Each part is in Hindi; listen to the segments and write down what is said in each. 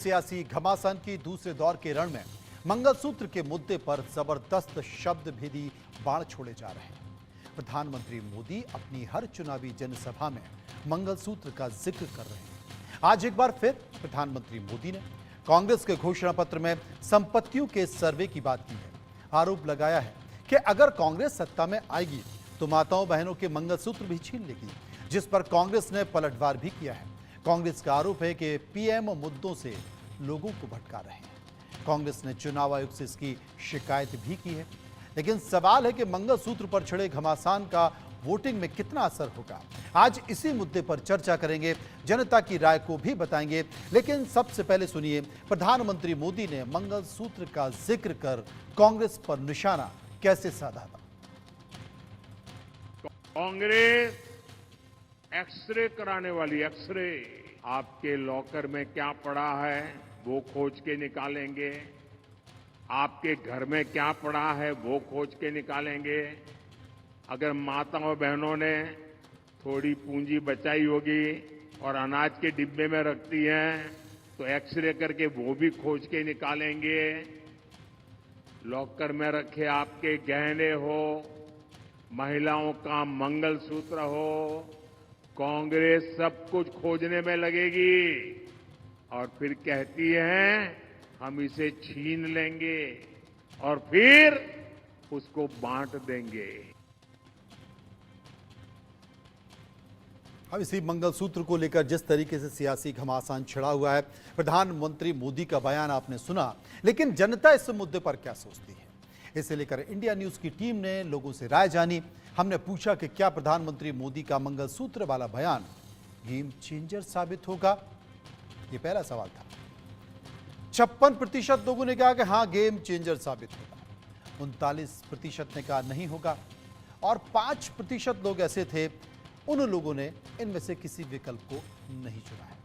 सियासी घमासान की दूसरे दौर के रण में मंगलसूत्र के मुद्दे पर जबरदस्त शब्द भेदी बाण छोड़े जा रहे हैं। प्रधानमंत्री मोदी अपनी हर चुनावी जनसभा में मंगलसूत्र का जिक्र कर रहे हैं। आज एक बार फिर प्रधानमंत्री मोदी ने कांग्रेस के घोषणा पत्र में संपत्तियों के सर्वे की बात की है। आरोप लगाया है कि अगर कांग्रेस सत्ता में आएगी तो माताओं बहनों के मंगलसूत्र भी छीन लेगी, जिस पर कांग्रेस ने पलटवार भी किया है। कांग्रेस का आरोप है कि पीएम मुद्दों से लोगों को भटका रहे हैं। कांग्रेस ने चुनाव आयोग से इसकी शिकायत भी की है, लेकिन सवाल है कि मंगलसूत्र पर छिड़े घमासान का वोटिंग में कितना असर होगा। आज इसी मुद्दे पर चर्चा करेंगे, जनता की राय को भी बताएंगे। लेकिन सबसे पहले सुनिए प्रधानमंत्री मोदी ने मंगलसूत्र का जिक्र कर कांग्रेस पर निशाना कैसे साधा था। कांग्रेस एक्सरे कराने वाली एक्सरे आपके लॉकर में क्या पड़ा है वो खोज के निकालेंगे, आपके घर में क्या पड़ा है वो खोज के निकालेंगे। अगर माताओं बहनों ने थोड़ी पूंजी बचाई होगी और अनाज के डिब्बे में रखती हैं तो एक्सरे करके वो भी खोज के निकालेंगे। लॉकर में रखे आपके गहने हो, महिलाओं का मंगलसूत्र हो, कांग्रेस सब कुछ खोजने में लगेगी और फिर कहती है हम इसे छीन लेंगे और फिर उसको बांट देंगे। अब इसी मंगलसूत्र को लेकर जिस तरीके से सियासी घमासान छिड़ा हुआ है, प्रधानमंत्री मोदी का बयान आपने सुना, लेकिन जनता इस मुद्दे पर क्या सोचती है, इसे लेकर इंडिया न्यूज की टीम ने लोगों से राय जानी। हमने पूछा कि क्या प्रधानमंत्री मोदी का मंगलसूत्र वाला बयान गेम चेंजर साबित होगा। यह पहला सवाल था। 56% लोगों ने कहा कि हां गेम चेंजर साबित होगा, 39% ने कहा नहीं होगा और 5% लोग ऐसे थे, उन लोगों ने इनमें से किसी विकल्प को नहीं चुना है।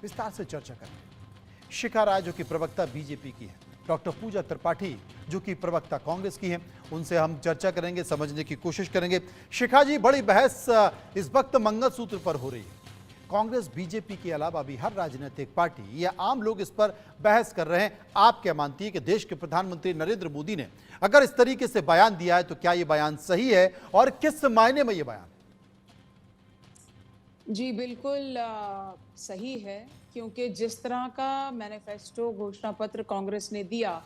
विस्तार से चर्चा करेंगे। शिखा राय जो कि प्रवक्ता बीजेपी की है, डॉक्टर पूजा त्रिपाठी जो कि प्रवक्ता कांग्रेस की हैं, उनसे हम चर्चा करेंगे, समझने की कोशिश करेंगे। शिखा जी, बड़ी बहस इस वक्त मंगलसूत्र पर हो रही है। कांग्रेस बीजेपी के अलावा भी हर राजनीतिक पार्टी या आम लोग इस पर बहस कर रहे हैं। आप क्या मानती है कि देश के प्रधानमंत्री नरेंद्र मोदी ने अगर इस तरीके से बयान दिया है तो क्या यह बयान सही है और किस मायने में यह बयान? जी बिल्कुल सही है, क्योंकि जिस तरह का मैनिफेस्टो घोषणा पत्र कांग्रेस ने दिया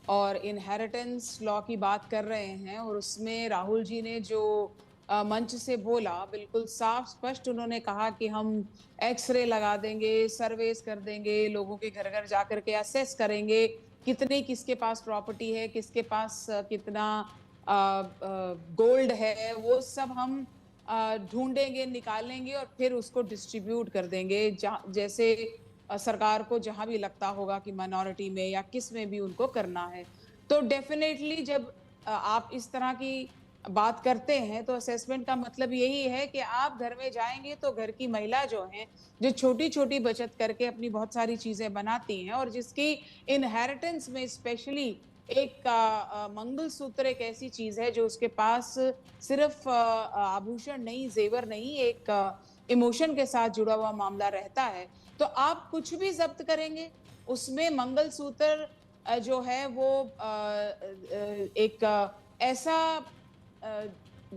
और इनहेरिटेंस लॉ की बात कर रहे हैं और उसमें राहुल जी ने जो मंच से बोला, बिल्कुल साफ स्पष्ट उन्होंने कहा कि हम एक्सरे लगा देंगे, सर्वेस कर देंगे, लोगों के घर घर जाकर के असेस करेंगे कितने किसके पास प्रॉपर्टी है, किसके पास कितना गोल्ड है, वो सब हम ढूंढेंगे, निकालेंगे और फिर उसको डिस्ट्रीब्यूट कर देंगे जैसे सरकार को जहां भी लगता होगा कि माइनॉरिटी में या किस में भी उनको करना है। तो डेफिनेटली जब आप इस तरह की बात करते हैं तो असेसमेंट का मतलब यही है कि आप घर में जाएंगे तो घर की महिला जो है, जो छोटी छोटी बचत करके अपनी बहुत सारी चीजें बनाती हैं और जिसकी इनहेरिटेंस में स्पेशली एक मंगलसूत्र एक ऐसी चीज है जो उसके पास सिर्फ आभूषण नहीं, जेवर नहीं, एक इमोशन के साथ जुड़ा हुआ मामला रहता है। तो आप कुछ भी जब्त करेंगे, उसमें मंगलसूत्र जो है वो एक ऐसा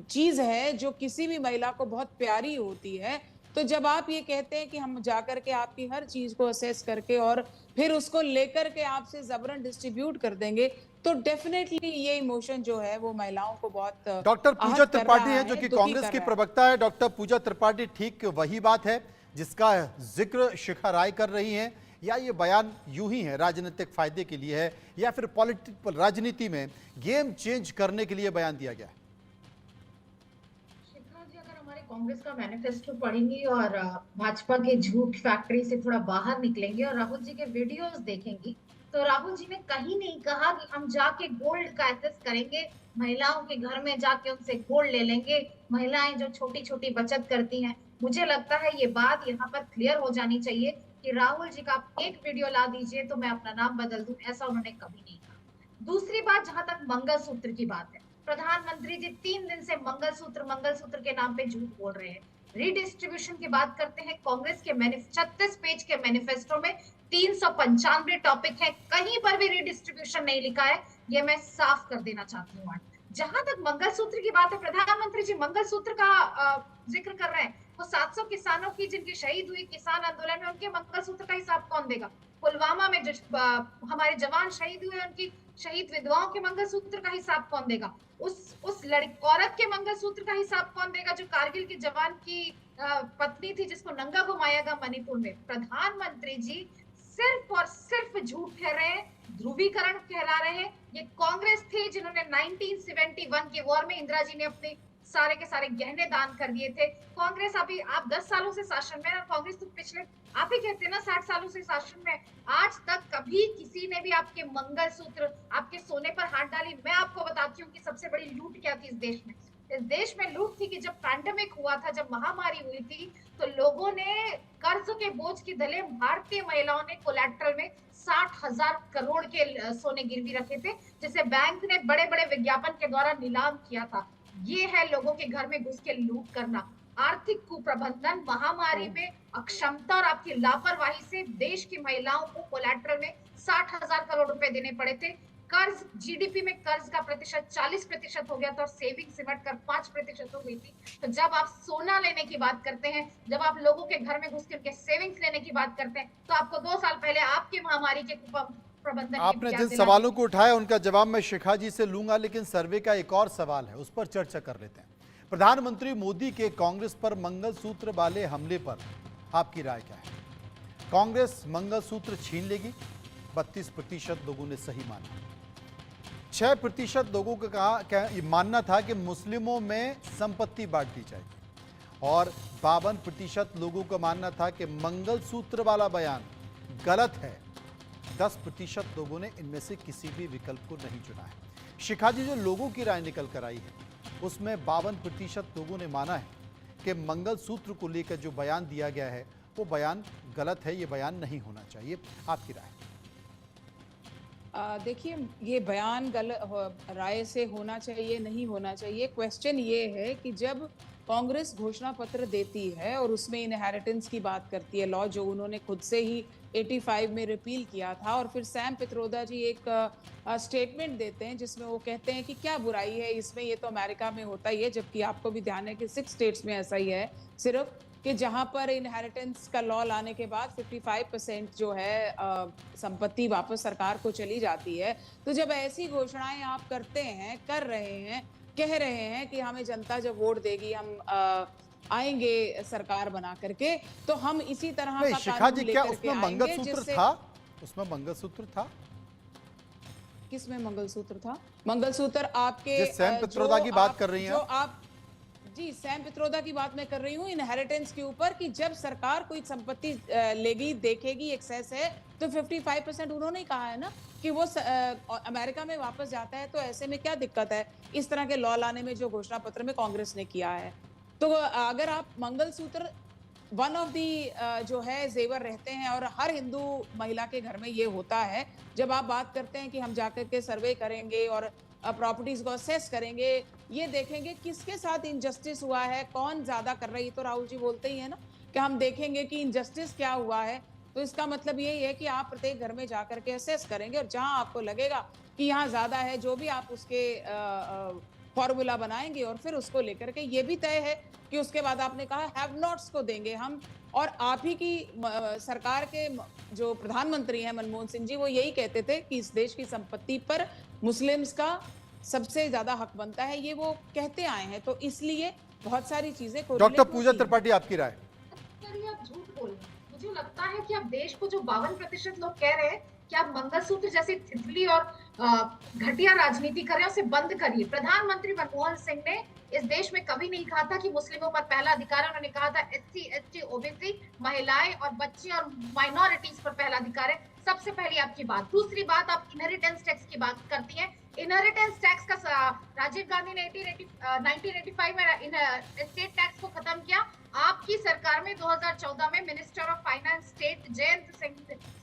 चीज है जो किसी भी महिला को बहुत प्यारी होती है। तो जब आप ये कहते हैं कि हम जाकर के आपकी हर चीज को असेस करके और फिर उसको लेकर के आपसे जबरन डिस्ट्रीब्यूट कर देंगे, तो डेफिनेटली ये इमोशन जो है वो महिलाओं को बहुत डॉक्टर पूजा त्रिपाठी है जो कि दुखी कांग्रेस कर की रहा है। प्रवक्ता है। डॉक्टर पूजा त्रिपाठी, ठीक वही बात है जिसका जिक्र शिखा राय कर रही हैं, या ये बयान यूं ही है राजनीतिक फायदे के लिए है, या फिर पॉलिटिकल राजनीति में गेम चेंज करने के लिए बयान दिया गया है? कांग्रेस का मैनिफेस्टो पढ़ेंगी और भाजपा के झूठ फैक्ट्री से थोड़ा बाहर निकलेंगे और राहुल जी के वीडियोस देखेंगी, तो राहुल जी ने कहीं नहीं कहा कि हम जाके गोल्ड का एसेस करेंगे, महिलाओं के घर में जाके उनसे गोल्ड ले लेंगे, महिलाएं जो छोटी छोटी बचत करती हैं। मुझे लगता है ये बात यहाँ पर क्लियर हो जानी चाहिए कि राहुल जी का आप एक वीडियो ला दीजिए तो मैं अपना नाम बदल दूं, ऐसा उन्होंने कभी नहीं कहा। दूसरी बात, जहां तक मंगलसूत्र की बात है, प्रधानमंत्री जी 3 दिन से मंगलसूत्र मंगलसूत्र के नाम पे झूठ बोल रहे हैं। रिडिस्ट्रीब्यूशन की बात करते हैं, कांग्रेस के 36 पेज के मैनिफेस्टो में 395 टॉपिक है, कहीं पर भी रिडिस्ट्रीब्यूशन नहीं लिखा है। ये मैं साफ कर देना चाहती हूँ। जहां तक मंगलसूत्र की बात है, प्रधानमंत्री जी मंगलसूत्र का जिक्र कर रहे हैं। वो 700 किसानों की जिनकी शहीद हुई किसान आंदोलन में, उनके मंगलसूत्र का हिसाब कौन देगा? पुलवामा में जो हमारे जवान शहीद हुए, उनकी शहीद विधवाओं के मंगलसूत्र का हिसाब कौन देगा? उस लड़की औरत के मंगलसूत्र का हिसाब कौन देगा जो कारगिल के जवान की पत्नी थी, जिसको नंगा घुमाया गया मणिपुर में? प्रधानमंत्री जी सिर्फ और सिर्फ झूठ कह रहे हैं, ध्रुवीकरण कहला रहे हैं। ये कांग्रेस थी जिन्होंने 1971 के वॉर में इंदिरा जी ने अपने सारे के सारे गहने दान कर दिए थे। कांग्रेस अभी आप 10 सालों से शासन में, कांग्रेस तो पिछले आप ही कहते हैं ना 60 सालों से शासन में। आज तक कभी किसी ने भी आपके मंगलसूत्र, आपके सोने पर हाथ डाली? मैं आपको बताती हूँ कि सबसे बड़ी लूट क्या थी इस देश में। इस देश में लूट थी कि जब पैंडेमिक हुआ था, जब महामारी हुई थी, तो लोगों ने कर्ज के बोझ की दले भारतीय महिलाओं ने कोलैटरल में 60,000 करोड़ के सोने गिरवी रखे थे, जिसे बैंक ने बड़े बड़े विज्ञापन के द्वारा नीलाम किया था। ये है लोगों के घर में घुस के लूट करना, आर्थिक कुप्रबंधन, महामारी में अक्षमता और आपकी लापरवाही से देश की महिलाओं को कोलैटरल में 60,000 करोड़ रुपए देने पड़े थे। कर्ज, जीडीपी में कर्ज का प्रतिशत 40% हो गया था और सेविंग सिमट कर 5% हो गई थी। तो जब आप सोना लेने की बात करते हैं, जब आप लोगों के घर में घुस के उनके सेविंग्स लेने की बात करते हैं, तो आपको 2 साल पहले आपकी महामारी के प्रबंधन आपने जिन सवालों को उठाया उनका जवाब मैं शिखा जी से लूंगा, लेकिन सर्वे का एक और सवाल है, उस पर चर्चा कर लेते हैं। प्रधानमंत्री मोदी के कांग्रेस पर मंगलसूत्र वाले हमले पर आपकी राय क्या है? कांग्रेस मंगलसूत्र छीन लेगी? 32% लोगों ने सही माना। 6% लोगों का कहा मानना था कि मुस्लिमों में संपत्ति बांट दी जाएगी और 52% लोगों का मानना था कि मंगलसूत्र वाला बयान गलत है। 10% लोगों ने इनमें से किसी भी विकल्प को नहीं चुना है। शिखा जी, जो लोगों की राय निकल कर आई है उसमें 52% लोगों ने माना है कि मंगलसूत्र को लेकर जो बयान दिया गया है वो बयान गलत है, ये बयान नहीं होना चाहिए। आपकी राय? देखिए, ये बयान राय से होना चाहिए नहीं होना चाहिए, क्वेश्चन ये है कि जब कांग्रेस घोषणा पत्र देती है और उसमें इनहेरिटेंस की बात करती है, लॉ जो उन्होंने खुद से ही 85 में रिपील किया था, और फिर सैम पित्रोदा जी एक स्टेटमेंट देते हैं जिसमें वो कहते हैं कि क्या बुराई है इसमें, ये तो अमेरिका में होता ही है, जबकि आपको भी ध्यान है कि 6 स्टेट्स में ऐसा ही है सिर्फ, कि जहां पर इनहेरिटेंस का लॉ लाने के बाद 55% जो है संपत्ति वापस सरकार को चली जाती है। तो जब ऐसी घोषणाएं आप करते हैं, कर रहे हैं, कह रहे हैं कि हमें जनता जब वोट देगी हम आएंगे सरकार बना करके, तो हम इसी तरह का शिखा जी, क्या लेकर के उसमें मंगलसूत्र था? उसमें मंगलसूत्र था? किसमें मंगलसूत्र था? मंगलसूत्र आपके सैम पित्रोदा की बात कर रही हैं जो आप जी, सैम पित्रोदा की बात मैं कर रही हूँ इनहेरिटेंस के ऊपर, कि जब सरकार कोई संपत्ति लेगी, देखेगी एक्सेस है, तो 55% उन्होंने कहा है ना कि वो अमेरिका में वापस जाता है, तो ऐसे में क्या दिक्कत है इस तरह के लॉ लाने में जो घोषणा पत्र में कांग्रेस ने किया है। तो अगर आप मंगलसूत्र वन ऑफ दी जो है जेवर रहते हैं और हर हिंदू महिला के घर में ये होता है, जब आप बात करते हैं कि हम जाकर के सर्वे करेंगे और प्रॉपर्टीज को असेस करेंगे, ये देखेंगे किसके साथ इनजस्टिस हुआ है, कौन ज्यादा कर रही है, तो राहुल जी बोलते ही है ना कि हम देखेंगे कि इनजस्टिस क्या हुआ है। तो इसका मतलब यही है कि आप प्रत्येक घर में जाकर के असेस करेंगे और जहां आपको लगेगा कि यहाँ ज्यादा है, जो भी आप उसके फॉर्मूला बनाएंगे और फिर उसको लेकर के ये भी तय है कि उसके बाद आपने कहा हैव नॉट्स को देंगे हम। और आप ही की सरकार के जो प्रधानमंत्री हैं मनमोहन सिंह जी, वो यही कहते थे कि इस देश की संपत्ति पर मुस्लिम्स का सबसे ज्यादा हक बनता है, ये वो कहते आए हैं। तो इसलिए बहुत सारी चीजें को डॉक्टर पूजा त्रिपाठी, आपकी राय? आप झूठ बोल रहे हैं। मुझे लगता है कि आप देश को जो 52% लोग कह रहे हैं कि आप मंगलसूत्र जैसी तितली और घटिया राजनीति कर रहे हैं, उसे बंद करिए। प्रधानमंत्री मनमोहन सिंह ने इस देश में कभी नहीं कहा था कि मुस्लिमों पर पहला अधिकार है, उन्होंने कहा था एससी, एसटी, ओबीसी, महिलाएं और बच्चे और माइनॉरिटीज पर पहला अधिकार है। सबसे पहली आपकी बात। दूसरी बात, आप इनहेरिटेंस टैक्स की बात करती हैं, इनहेरिटेंस टैक्स का राजीव गांधी ने 1985 में एस्टेट टैक्स को खत्म किया। आपकी सरकार में 2014 में minister of finance state Jayant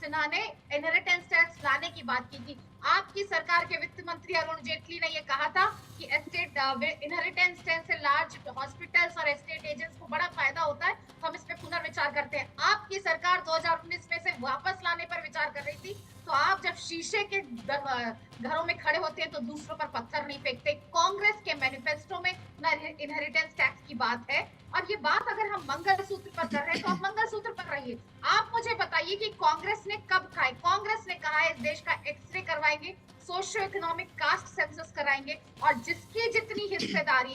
Sinha ने इनहेरिटेंस टैक्स लाने की बात की थी। आपकी सरकार के वित्त मंत्री अरुण जेटली ने यह कहा था कि एस्टेट इनहेरिटेंस टैक्स से लार्ज हॉस्पिटल्स और एस्टेट एजेंट्स को बड़ा फायदा होता है, तो हम इस पे पुनर्विचार करते हैं। आपकी सरकार 2019 में से वापस लाने पर विचार कर रही थी। तो आप जब शीशे के घरों में खड़े होते हैं तो दूसरों पर पत्थर नहीं फेंकते। कांग्रेस के मैनिफेस्टो में न इनहेरिटेंस टैक्स की बात है, और ये बात अगर हम मंगलसूत्र पर कर रहे हैं तो आप मंगलसूत्र पर रहिए। आप मुझे बताइए कि कांग्रेस ने कब खाए? कांग्रेस ने कहा है इस देश का एक्सरे करवाएंगे, सोशियो इकोनॉमिक कास्ट सेंसस कराएंगे, और जिसकी जितनी हिस्सेदारी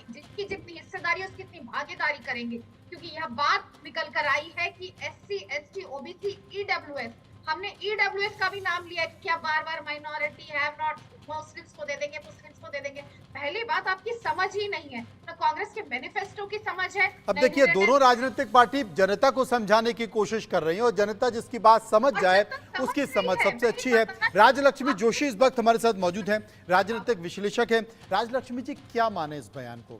उसकी इतनी भागीदारी करेंगे। क्योंकि यह बात निकल कर आई है कि SC, ST, OBC, EWS, हमने EWS का भी नाम लिया कि क्या बार बार माइनॉरिटी, हैव नॉट, मुस्लिम्स को दे देंगे, मुस्लिम्स को दे देंगे। पहली बात, आपकी समझ ही नहीं है, ना कांग्रेस के मैनिफेस्टो की समझ है। अब देखिए, दोनों राजनीतिक पार्टी जनता को समझाने की कोशिश कर रही है, और जनता जिसकी बात समझ जाए उसकी समझ सबसे अच्छी है। राजलक्ष्मी जोशी इस वक्त हमारे साथ मौजूद हैं, राजनीतिक विश्लेषक हैं। राजलक्ष्मी जी, क्या माने इस बयान को?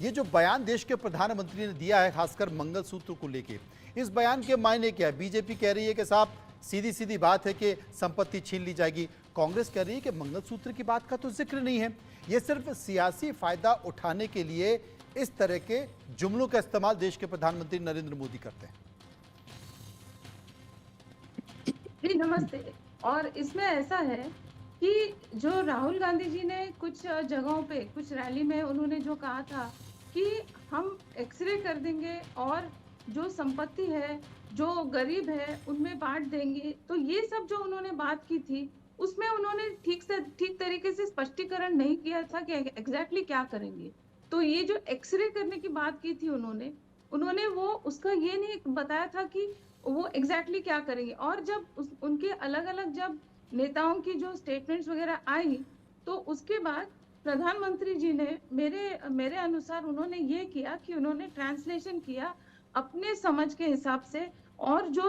ये जो बयान देश के प्रधानमंत्री ने दिया है, खासकर मंगलसूत्र को लेके, इस बयान के मायने क्या है? बीजेपी कह रही है कि साहब सीधी सीधी बात है कि संपत्ति छीन ली जाएगी। कांग्रेस कह रही है कि मंगलसूत्र की बात का तो जिक्र नहीं है, ये सिर्फ सियासी फायदा उठाने के लिए इस तरह के जुमलों का इस्तेमाल देश के प्रधानमंत्री नरेंद्र मोदी करते हैं। जी नमस्ते। और इसमें ऐसा है कि जो राहुल गांधी जी ने कुछ जगहों पे, कुछ रैली में उन्होंने जो कहा था कि हम एक्सरे कर देंगे और जो संपत्ति है, जो गरीब है, उनमें बांट देंगे, तो ये सब जो उन्होंने बात की थी उसमें उन्होंने ठीक तरीके से स्पष्टीकरण नहीं किया था कि एग्जैक्टली क्या करेंगे। तो ये जो एक्सरे करने की बात की थी उन्होंने वो उसका ये नहीं बताया था कि वो एग्जैक्टली क्या करेंगे। और जब उनके अलग अलग जब नेताओं की जो स्टेटमेंट्स वगैरह आई, तो उसके बाद प्रधानमंत्री जी ने मेरे अनुसार उन्होंने ये किया कि उन्होंने ट्रांसलेशन किया अपने समझ के हिसाब से, और जो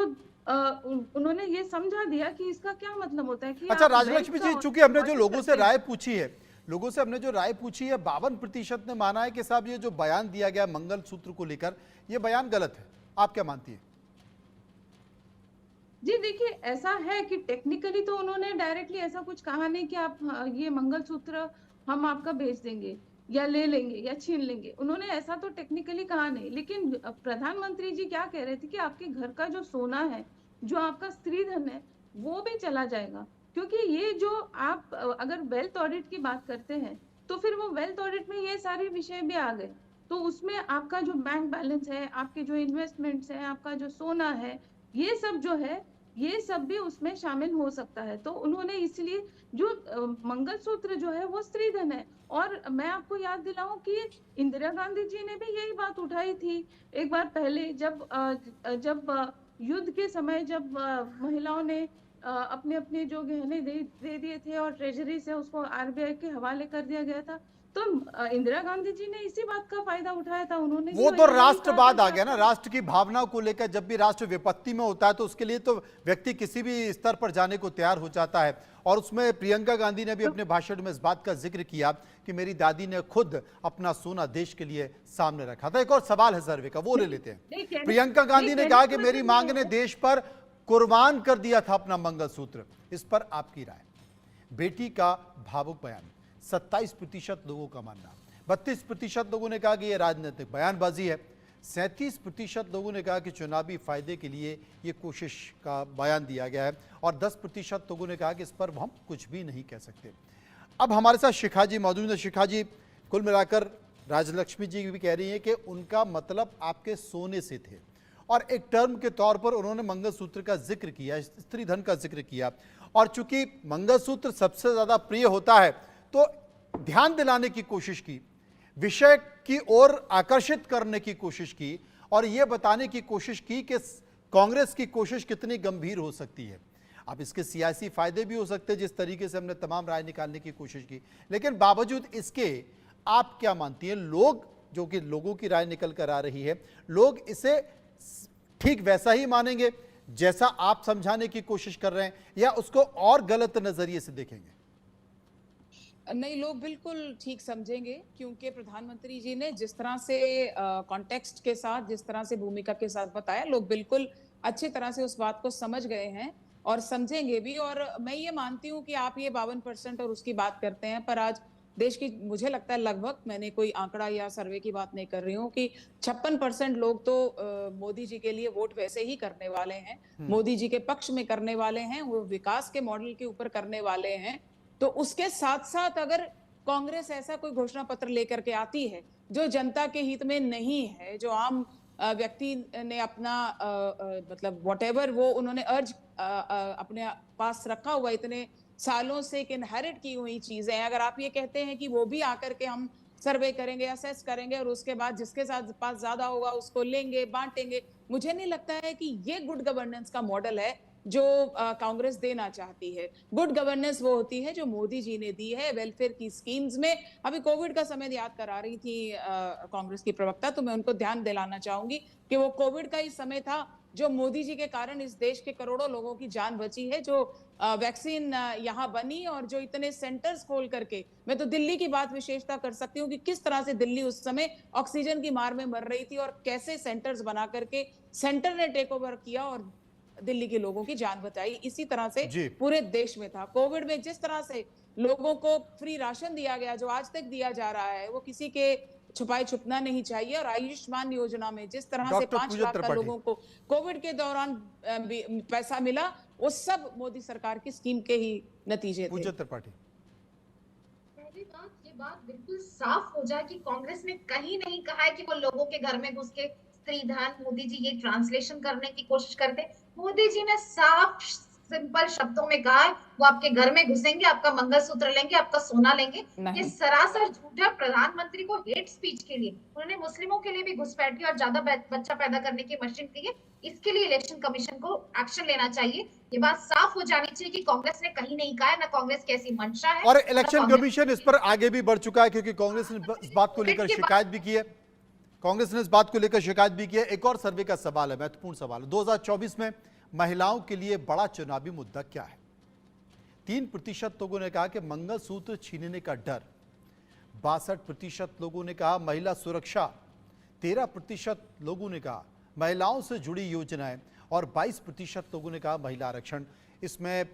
उन्होंने ये समझा दिया कि इसका क्या मतलब होता है कि अच्छा राजलक्ष्मी जी, चूंकि हमने जो लोगों से राय पूछी है, 52% ने माना है कि साहब ये जो बयान दिया गया मंगलसूत्र को लेकर, ये बयान गलत है। आप क्या मानती है? जी देखिए, ऐसा है कि टेक्निकली तो उन्होंने डायरेक्टली ऐसा कुछ कहा नहीं कि आप ये मंगलसूत्र हम आपका भेज देंगे या ले लेंगे या छीन लेंगे, उन्होंने ऐसा तो टेक्निकली कहा नहीं। लेकिन प्रधानमंत्री जी क्या कह रहे थे कि आपके घर का जो सोना है, जो आपका स्त्री धन है, वो भी चला जाएगा। क्योंकि ये जो आप अगर वेल्थ ऑडिट की बात करते हैं, तो फिर वो वेल्थ ऑडिट में ये सारे विषय भी आ गए। तो उसमें आपका जो बैंक बैलेंस है, आपके जो इन्वेस्टमेंट्स है, आपका जो सोना है, ये सब जो है, ये सब भी उसमें शामिल हो सकता है। तो उन्होंने इसलिए जो मंगलसूत्र जो है वो स्त्री धन है। और मैं आपको याद दिलाऊं कि इंदिरा गांधी जी ने भी यही बात उठाई थी एक बार पहले, जब युद्ध के समय जब महिलाओं ने अपने अपने जो गहने दे दिए थे और ट्रेजरी से उसको RBI के हवाले कर दिया गया था, तो इंदिरा गांधी जी ने इसी बात का फायदा उठाया था। उन्होंने वो तो राष्ट्रवाद आ गया ना, राष्ट्र की भावना को लेकर। जब भी राष्ट्र विपत्ति में होता है तो उसके लिए तो व्यक्ति किसी भी स्तर पर जाने को तैयार हो जाता है। और उसमें प्रियंका गांधी ने भी अपने भाषण में इस बात का जिक्र किया कि मेरी दादी ने खुद अपना सोना देश के लिए सामने रखा था। एक और सवाल है सर्वे का, वो ले लेते हैं। प्रियंका गांधी ने कहा कि मेरी मांग ने देश पर कुर्बान कर दिया था अपना मंगलसूत्र। इस पर आपकी राय? बेटी का भावुक बयान, 27% लोगों का मानना, 32% लोगों ने कहा कि यह राजनीतिक बयानबाजी है, 37% लोगों ने कहा कि चुनावी फायदे के लिए यह कोशिश का बयान दिया गया है, और 10% लोगों ने कहा कि इस पर हम कुछ भी नहीं कह सकते। अब हमारे साथ शिखा जी मौजूद है। शिखा जी, कुल मिलाकर राजलक्ष्मी जी भी कह रही हैं कि उनका मतलब आपके सोने से थे, और एक टर्म के तौर पर उन्होंने मंगलसूत्र का जिक्र किया, स्त्री धन का जिक्र किया, और चूंकि मंगलसूत्र सबसे ज्यादा प्रिय होता है तो ध्यान दिलाने की कोशिश की, विषय की ओर आकर्षित करने की कोशिश की, और यह बताने की कोशिश की कि कांग्रेस की कोशिश कितनी गंभीर हो सकती है। अब इसके सियासी फायदे भी हो सकते हैं, जिस तरीके से हमने तमाम राय निकालने की कोशिश की, लेकिन बावजूद इसके आप क्या मानती हैं? लोग, जो कि लोगों की राय निकल कर आ रही है, लोग इसे ठीक वैसा ही मानेंगे जैसा आप समझाने की कोशिश कर रहे हैं, या उसको और गलत नजरिए से देखेंगे? नहीं, लोग बिल्कुल ठीक समझेंगे क्योंकि प्रधानमंत्री जी ने जिस तरह से कॉन्टेक्स्ट के साथ, जिस तरह से भूमिका के साथ बताया, लोग बिल्कुल अच्छी तरह से उस बात को समझ गए हैं और समझेंगे भी। और मैं ये मानती हूँ कि आप ये 52% और उसकी बात करते हैं, पर आज देश की मुझे लगता है लगभग, मैंने कोई आंकड़ा या सर्वे की बात नहीं कर रही हूँ, कि 56% लोग तो मोदी जी के लिए वोट वैसे ही करने वाले हैं, मोदी जी के पक्ष में करने वाले हैं, वो विकास के मॉडल के ऊपर करने वाले हैं। तो उसके साथ-साथ अगर कांग्रेस ऐसा कोई घोषणा पत्र लेकर के आती है, जो जनता के हित में नहीं है, जो आम व्यक्ति ने अपना मतलब व्हाटएवर वो उन्होंने अपने पास रखा हुआ इतने सालों से एक इनहेरिट की हुई चीज़ें हैं, अगर आप ये कहते हैं कि वो भी आकर के हम सर्वे करेंगे, असेस करेंगे और उसके बाद जिसके साथ पास ज़्यादा होगा उसको लेंगे, बाँटेंगे, मुझे नहीं लगता है कि ये गुड गवर्नेंस का मॉडल है जो कांग्रेस देना चाहती है। गुड गवर्नेंस वो होती है जो मोदी जी ने दी है वेलफेयर की स्कीम्स में। अभी कोविड का समय याद करा रही थी कांग्रेस की प्रवक्ता, तो मैं उनको ध्यान दिलाना चाहूंगी कि वो कोविड का ही समय था जो मोदी जी के कारण इस देश के करोड़ों लोगों की जान बची है, जो वैक्सीन यहाँ बनी और जो इतने सेंटर्स खोल करके, मैं तो दिल्ली की बात विशेषता कर सकती हूँ कि किस तरह से दिल्ली उस समय ऑक्सीजन की मार में मर रही थी और कैसे सेंटर्स बना करके सेंटर ने टेक ओवर किया और दिल्ली के लोगों की जान बचाई। इसी तरह से जी। पूरे देश में था। कोविड में जिस तरह से लोगों को फ्री राशन दिया गया, जो आज तक दिया जा रहा है, वो किसी के छुपाए छुपना नहीं चाहिए। और आयुष्मान योजना में जिस तरह से डॉक्टर 5 पूजा लाख का त्रिपाठी। लोगों को कोविड के दौरान पैसा मिला, वो सब मोदी सरकार की स्कीम के ही नतीजे थे। पूजा त्रिपाठी। पहली बात, ये बात बिल्कुल साफ हो जाए कि कांग्रेस ने कहीं नहीं कहा है कि वो लोगों के घर में घुस के स्त्रीधन, मोदी जी ये ट्रांसलेशन करने की कोशिश करते। मोदी जी ने साफ सिंपल शब्दों में कहा है वो आपके घर में घुसेंगे, आपका मंगलसूत्र लेंगे, आपका सोना लेंगे। ये नहीं, सरासर झूठ है। प्रधानमंत्री को हेट स्पीच के लिए उन्होंने मुस्लिमों के लिए भी घुसपैठी और ज्यादा बच्चा पैदा करने की मशीन दी है। इसके लिए इलेक्शन कमीशन को एक्शन लेना चाहिए। ये बात साफ हो जानी चाहिए कि कांग्रेस ने कहीं नहीं कहा है, ना कांग्रेस की ऐसी मंशा है, और ना इलेक्शन कांग्रेस- कमीशन इस पर आगे भी बढ़ चुका है क्योंकि कांग्रेस ने इस बात को लेकर शिकायत भी की है। कांग्रेस ने इस बात को लेकर शिकायत भी की है। एक और सर्वे का सवाल है, महत्वपूर्ण सवाल है। 2024 में महिलाओं के लिए बड़ा चुनावी मुद्दा क्या है? 3% लोगों ने कहा कि मंगलसूत्र छीनने का डर, 62% लोगों ने कहा महिला सुरक्षा, 13% लोगों ने कहा महिलाओं से जुड़ी योजनाएं और 22% लोगों ने कहा महिला आरक्षण। इसमें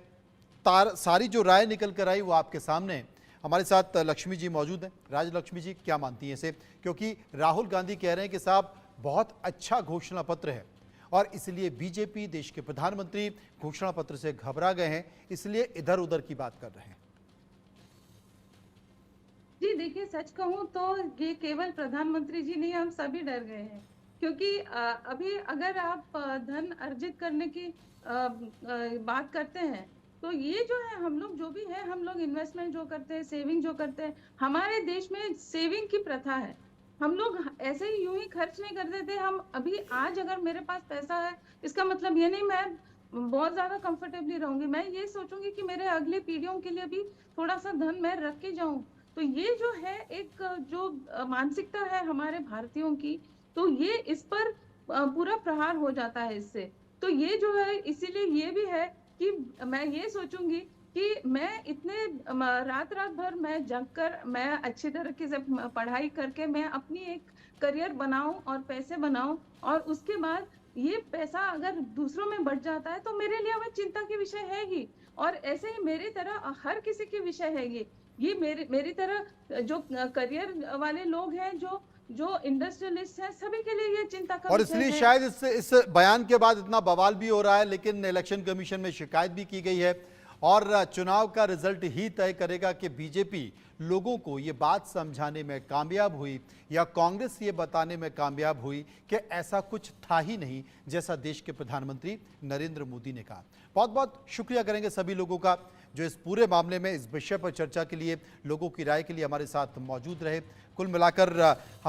सारी जो राय निकल कर आई वो आपके सामने है। हमारे साथ लक्ष्मी जी मौजूद हैं। राजलक्ष्मी जी, क्या मानती हैं इसे? क्योंकि राहुल गांधी कह रहे हैं कि साहब बहुत अच्छा घोषणा पत्र है और इसलिए बीजेपी, देश के प्रधानमंत्री घोषणा पत्र से घबरा गए हैं, इसलिए इधर उधर की बात कर रहे हैं। जी देखिए, सच कहूँ तो ये केवल प्रधानमंत्री जी नहीं, हम सभी डर गए हैं। क्योंकि अभी अगर आप धन अर्जित करने की बात करते हैं, तो ये जो है हम लोग जो भी है, हम लोग इन्वेस्टमेंट जो करते हैं, सेविंग जो करते हैं, हमारे देश में सेविंग की प्रथा है। हम लोग ऐसे ही यूं ही खर्च नहीं कर देते। हम अभी आज अगर मेरे पास पैसा है, इसका मतलब ये नहीं मैं बहुत ज्यादा कंफर्टेबली रहूंगी। मैं ये सोचूंगी कि मेरे अगली पीढ़ियों के लिए भी थोड़ा सा धन मैं रख के जाऊं। तो ये जो है एक जो मानसिकता है हमारे भारतीयों की, तो ये इस पर पूरा प्रहार हो जाता है इससे। तो ये जो है, इसीलिए ये भी है कि मैं ये सोचूंगी कि मैं इतने रात भर मैं जग कर, मैं अच्छी तरीके से पढ़ाई करके मैं अपनी एक करियर बनाऊं और पैसे बनाऊं, और उसके बाद ये पैसा अगर दूसरों में बढ़ जाता है तो मेरे लिए वह चिंता की विषय है ही। और ऐसे ही मेरी तरह हर किसी की विषय है ये मेरी तरह जो करियर वाले लोग हैं, जो इंडस्ट्रियलिस्ट हैं, सभी के लिए ये चिंता का और विषय इसलिए है। शायद इस बयान के बाद इतना बवाल भी हो रहा है, लेकिन इलेक्शन कमीशन में शिकायत भी की गई है और चुनाव का रिजल्ट ही तय करेगा कि बीजेपी लोगों को ये बात समझाने में कामयाब हुई या कांग्रेस ये बताने में कामयाब हुई कि ऐसा कुछ था ही नहीं, जैसा देश के प्रधानमंत्री नरेंद्र मोदी ने कहा। बहुत बहुत शुक्रिया करेंगे सभी लोगों का जो इस पूरे मामले में, इस विषय पर चर्चा के लिए, लोगों की राय के लिए हमारे साथ मौजूद रहे। कुल मिलाकर